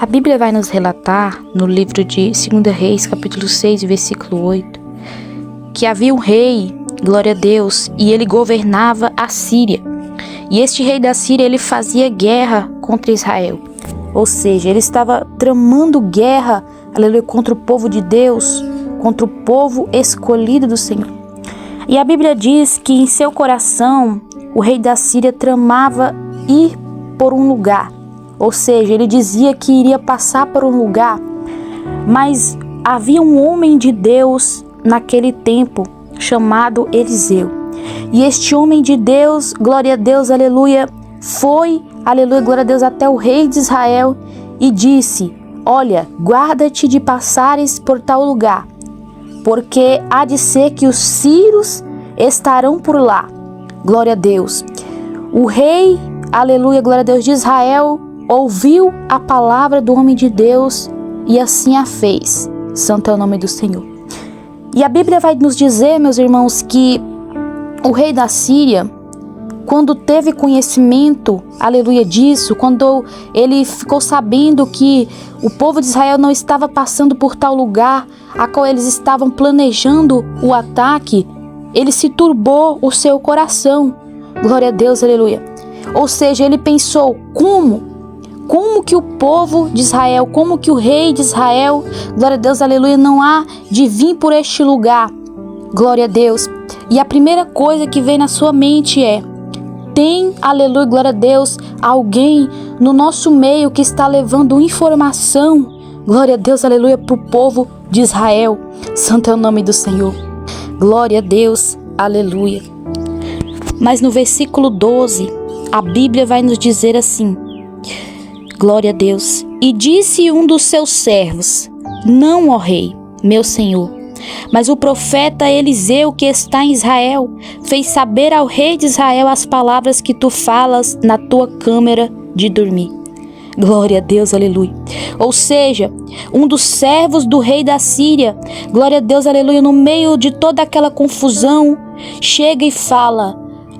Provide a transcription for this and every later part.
A Bíblia vai nos relatar, no livro de 2 Reis, capítulo 6, versículo 8, que havia um rei, glória a Deus, e ele governava a Síria. E este rei da Síria, ele fazia guerra contra Israel. Ou seja, ele estava tramando guerra, aleluia, contra o povo de Deus, contra o povo escolhido do Senhor. E a Bíblia diz que em seu coração, o rei da Síria tramava ir por um lugar. Ou seja, ele dizia que iria passar por um lugar, mas havia um homem de Deus naquele tempo chamado Eliseu. E este homem de Deus, glória a Deus, aleluia, foi, aleluia, glória a Deus, até o rei de Israel e disse: olha, guarda-te de passares por tal lugar, porque há de ser que os sírios estarão por lá. Glória a Deus. O rei, aleluia, glória a Deus, de Israel ouviu a palavra do homem de Deus e assim a fez. Santo é o nome do Senhor. E a Bíblia vai nos dizer, meus irmãos, que o rei da Síria, quando teve conhecimento, aleluia, disso, quando ele ficou sabendo que o povo de Israel não estava passando por tal lugar a qual eles estavam planejando o ataque, ele se turbou o seu coração. Glória a Deus, aleluia. Ou seja, ele pensou: como que o povo de Israel, como que o rei de Israel, glória a Deus, aleluia, não há de vir por este lugar? Glória a Deus. E a primeira coisa que vem na sua mente é: tem, aleluia, glória a Deus, alguém no nosso meio que está levando informação, glória a Deus, aleluia, para o povo de Israel. Santo é o nome do Senhor. Glória a Deus, aleluia. Mas no versículo 12, a Bíblia vai nos dizer assim: glória a Deus. E disse um dos seus servos: não, ó rei, meu senhor, mas o profeta Eliseu, que está em Israel, fez saber ao rei de Israel as palavras que tu falas na tua câmara de dormir. Glória a Deus, aleluia. Ou seja, um dos servos do rei da Síria, glória a Deus, aleluia, no meio de toda aquela confusão, chega e fala: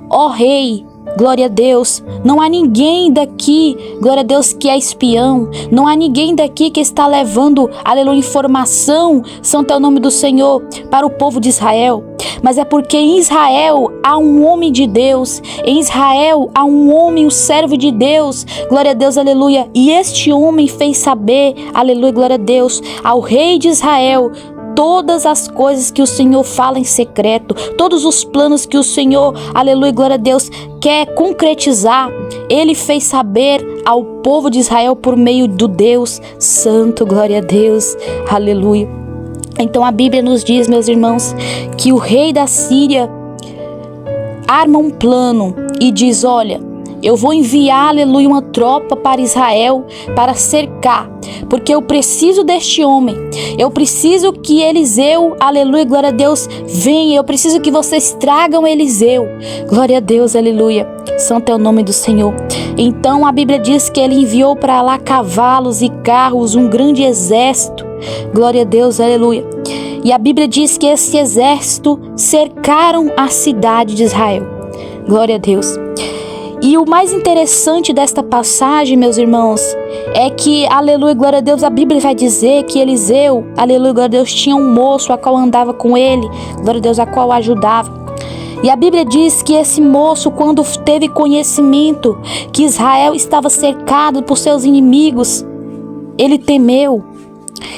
ó rei, glória a Deus, não há ninguém daqui, glória a Deus, que é espião, não há ninguém daqui que está levando, aleluia, informação, santo é o nome do Senhor, para o povo de Israel. Mas é porque em Israel há um homem de Deus, em Israel há um homem, um servo de Deus, glória a Deus, aleluia. E este homem fez saber, aleluia, glória a Deus, ao rei de Israel todas as coisas que o Senhor fala em secreto, todos os planos que o Senhor, aleluia, glória a Deus, quer concretizar. Ele fez saber ao povo de Israel por meio do Deus Santo, glória a Deus, aleluia. Então a Bíblia nos diz, meus irmãos, que o rei da Síria arma um plano e diz: olha, eu vou enviar, aleluia, uma tropa para Israel para cercar, porque eu preciso deste homem. Eu preciso que Eliseu, aleluia, glória a Deus, venha. Eu preciso que vocês tragam Eliseu. Glória a Deus, aleluia. Santo é o nome do Senhor. Então a Bíblia diz que ele enviou para lá cavalos e carros, um grande exército. Glória a Deus, aleluia. E a Bíblia diz que esse exército cercaram a cidade de Israel. Glória a Deus. E o mais interessante desta passagem, meus irmãos, é que, aleluia, glória a Deus, a Bíblia vai dizer que Eliseu, aleluia, glória a Deus, tinha um moço a qual andava com ele, glória a Deus, a qual o ajudava. E a Bíblia diz que esse moço, quando teve conhecimento que Israel estava cercado por seus inimigos, ele temeu.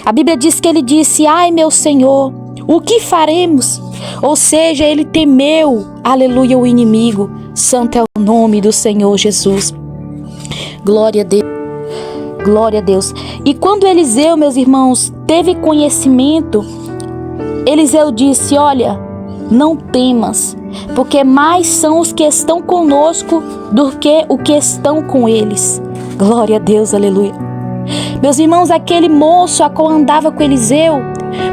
A Bíblia diz que ele disse: ai, meu Senhor, o que faremos? Ou seja, ele temeu, aleluia, o inimigo. Santo é o nome do Senhor Jesus. Glória a Deus. Glória a Deus. E quando Eliseu, meus irmãos, teve conhecimento, Eliseu disse: olha, não temas, porque mais são os que estão conosco do que o que estão com eles. Glória a Deus, aleluia. Meus irmãos, aquele moço a qual andava com Eliseu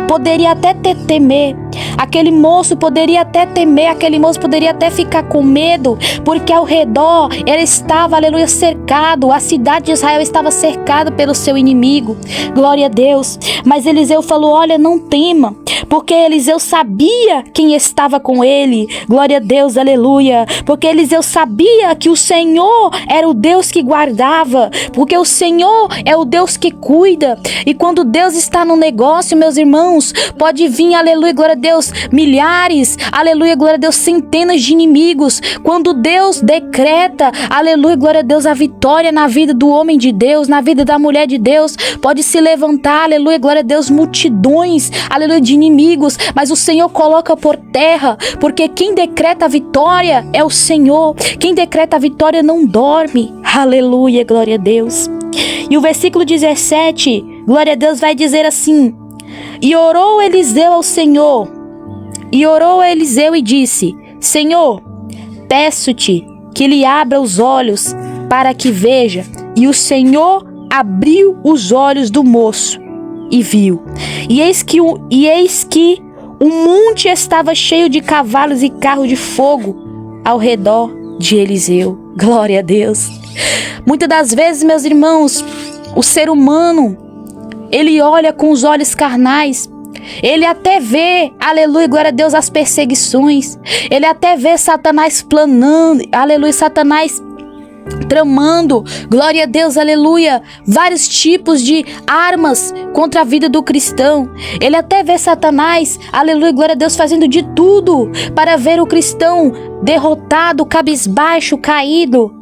poderia até temer, Aquele moço poderia até temer, aquele moço poderia até ficar com medo, porque ao redor ele estava, aleluia, cercado. A cidade de Israel estava cercada pelo seu inimigo. Glória a Deus. Mas Eliseu falou: olha, não tema, porque Eliseu sabia quem estava com ele. Glória a Deus, aleluia. Porque Eliseu sabia que o Senhor era o Deus que guardava, porque o Senhor é o Deus que cuida. E quando Deus está no negócio, meus irmãos, pode vir, aleluia, glória a Deus, milhares, aleluia, glória a Deus, centenas de inimigos. Quando Deus decreta, aleluia, glória a Deus, a vitória na vida do homem de Deus, na vida da mulher de Deus, pode se levantar, aleluia, glória a Deus, multidões, aleluia, de inimigos, mas o Senhor coloca por terra, porque quem decreta a vitória é o Senhor. Quem decreta a vitória não dorme. Aleluia, glória a Deus. E o versículo 17, glória a Deus, vai dizer assim: e orou Eliseu ao Senhor, e disse: Senhor, peço-te que lhe abra os olhos para que veja. E o Senhor abriu os olhos do moço e viu. E eis que o monte estava cheio de cavalos e carros de fogo ao redor de Eliseu. Glória a Deus. Muitas das vezes, meus irmãos, o ser humano, ele olha com os olhos carnais. Ele até vê, aleluia, glória a Deus, as perseguições. Ele até vê Satanás planando, aleluia, Satanás tramando, glória a Deus, aleluia, vários tipos de armas contra a vida do cristão. Ele até vê Satanás, aleluia, glória a Deus, fazendo de tudo para ver o cristão derrotado, cabisbaixo, caído.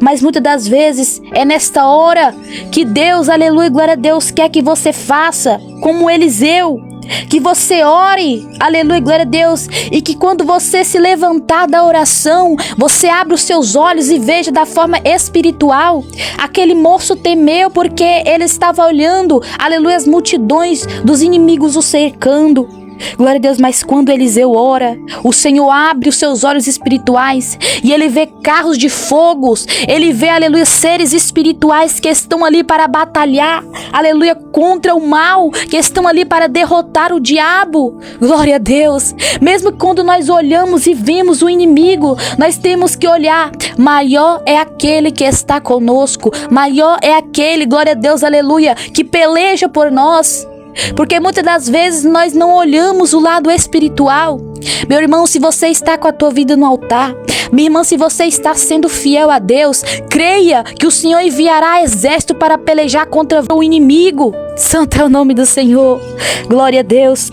Mas muitas das vezes é nesta hora que Deus, aleluia, glória a Deus, quer que você faça como Eliseu, que você ore, aleluia, glória a Deus, e que quando você se levantar da oração, você abra os seus olhos e veja da forma espiritual. Aquele moço temeu porque ele estava olhando, aleluia, as multidões dos inimigos o cercando. Glória a Deus, mas quando Eliseu ora, o Senhor abre os seus olhos espirituais e ele vê carros de fogos, ele vê, aleluia, seres espirituais que estão ali para batalhar, aleluia, contra o mal, que estão ali para derrotar o diabo. Glória a Deus. Mesmo quando nós olhamos e vemos o inimigo, nós temos que olhar: maior é aquele que está conosco, maior é aquele, glória a Deus, aleluia, que peleja por nós. Porque muitas das vezes nós não olhamos o lado espiritual. Meu irmão, se você está com a tua vida no altar, minha irmã, se você está sendo fiel a Deus, creia que o Senhor enviará exército para pelejar contra o inimigo. Santo é o nome do Senhor. Glória a Deus.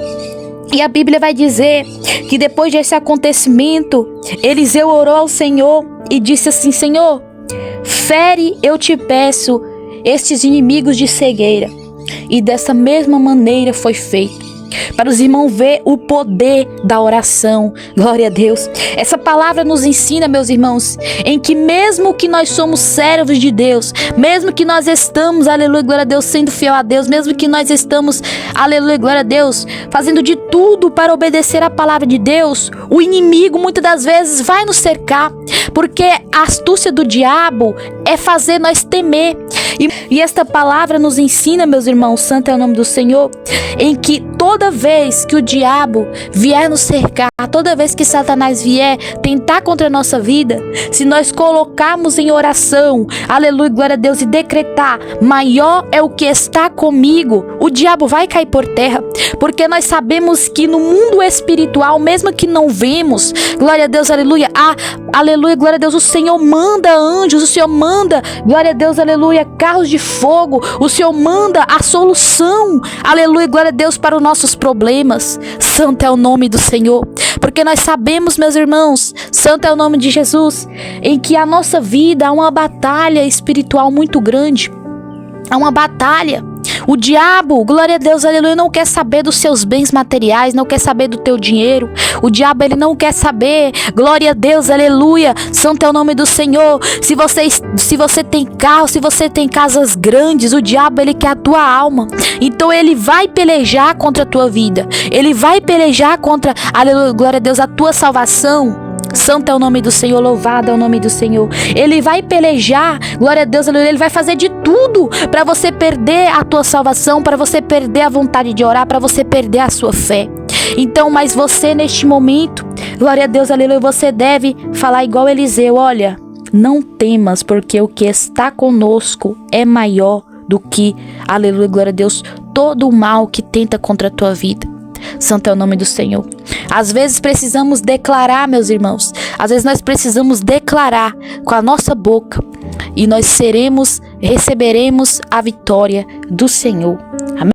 E a Bíblia vai dizer que depois desse acontecimento, Eliseu orou ao Senhor e disse assim: Senhor, fere, eu te peço, estes inimigos de cegueira. E dessa mesma maneira foi feito. Para os irmãos ver o poder da oração. Glória a Deus. Essa palavra nos ensina, meus irmãos, em que mesmo que nós somos servos de Deus, mesmo que nós estamos, aleluia, glória a Deus, sendo fiel a Deus, mesmo que nós estamos, aleluia, glória a Deus, fazendo de tudo para obedecer a palavra de Deus, o inimigo muitas das vezes vai nos cercar, porque a astúcia do diabo é fazer nós temer. E esta palavra nos ensina, meus irmãos, santo é o nome do Senhor, em que toda vez que o diabo vier nos cercar, toda vez que Satanás vier tentar contra a nossa vida, se nós colocarmos em oração, aleluia, glória a Deus, e decretar: maior é o que está comigo, o diabo vai cair por terra. Porque nós sabemos que no mundo espiritual, mesmo que não vemos, glória a Deus, aleluia, aleluia, glória a Deus, o Senhor manda anjos, o Senhor manda, glória a Deus, aleluia, carros de fogo, o Senhor manda a solução, aleluia, glória a Deus, para os nossos problemas. Santo é o nome do Senhor. Porque nós sabemos, meus irmãos, santo é o nome de Jesus, em que a nossa vida há uma batalha espiritual muito grande. Há uma batalha. O diabo, glória a Deus, aleluia, não quer saber dos seus bens materiais, não quer saber do teu dinheiro. O diabo, ele não quer saber, glória a Deus, aleluia, santo é o nome do Senhor. Se você tem carro, se você tem casas grandes, o diabo, ele quer a tua alma. Então ele vai pelejar contra a tua vida. Ele vai pelejar contra, aleluia, glória a Deus, a tua salvação. Santo é o nome do Senhor, louvado é o nome do Senhor. Ele vai pelejar, glória a Deus, ele vai fazer de tudo para você perder a tua salvação, para você perder a vontade de orar, para você perder a sua fé. Então, mas você neste momento, glória a Deus, aleluia, você deve falar igual Eliseu, olha, não temas, porque o que está conosco é maior do que, aleluia, glória a Deus, todo o mal que tenta contra a tua vida. Santo é o nome do Senhor. Às vezes precisamos declarar, meus irmãos, às vezes nós precisamos declarar com a nossa boca e nós receberemos a vitória do Senhor. Amém?